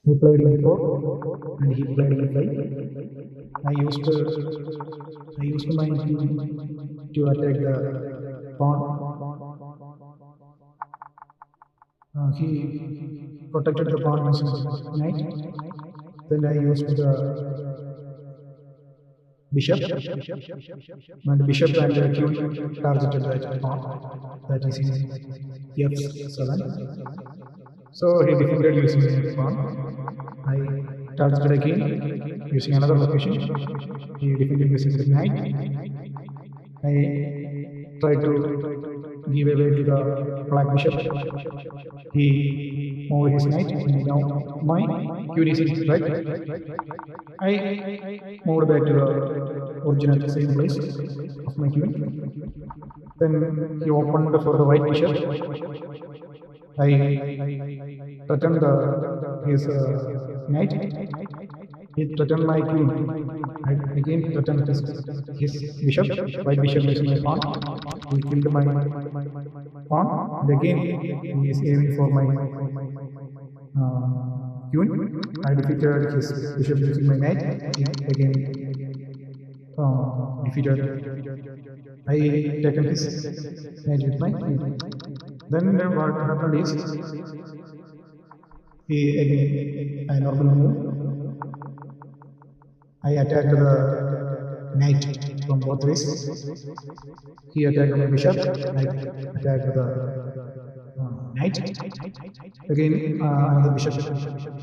He played e4 and he played e5. I used my king to attack the pawn. He protected the pawn using knight. Then I used the bishop, and the bishop and the queen targeted that pawn, that is in f7. So he defended using a pawn. I targeted again using another location. He defended using the knight. I tried to give away to the black bishop. He moved his knight, and now my queen is in red. I moved back to the original same place of my queen. Then he opened for the white bishop. I threatened his knight. He threatened my queen. I again threatened his bishop, white bishop using my pawn. He killed my pawn, and again he is aiming for my queen. I defeated his bishop using my knight. Again defeated. I taken his knight with my queen. Then what happened is he again I normal move. I attacked the knight from both ways. He attacked my bishop. I attacked the knight. Again another bishop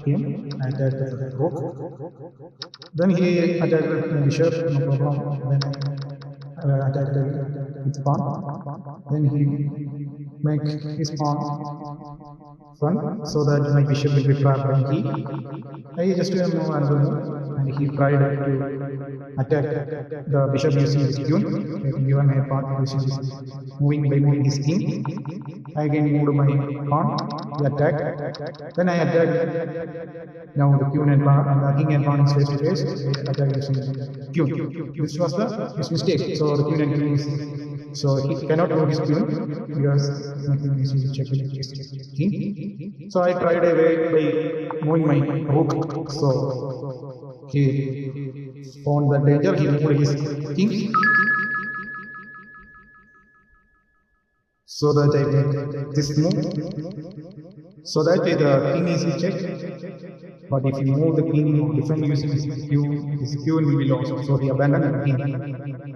came. I attacked the rook. Then he attacked my bishop, no problem. Then I attacked his pawn. Then he make his pawn front so that my bishop will be trapped and key. I just move another move, and he tried to attack the bishop using his queen. Given my pawn using his moving his king. I again moved my pawn. He attacked. Then I attacked. Now the queen and pawn, and the king and pawn is face to face. I attacked using queen. This was his mistake. So the queen and king is. So he cannot move his queen because nothing is checking his king. So I tried a way by moving my rook. So he found the danger. He moved his king. So that I make this move. So that way the king is checked. But if you move the king or defend using his queen will be lost. So he abandoned the king.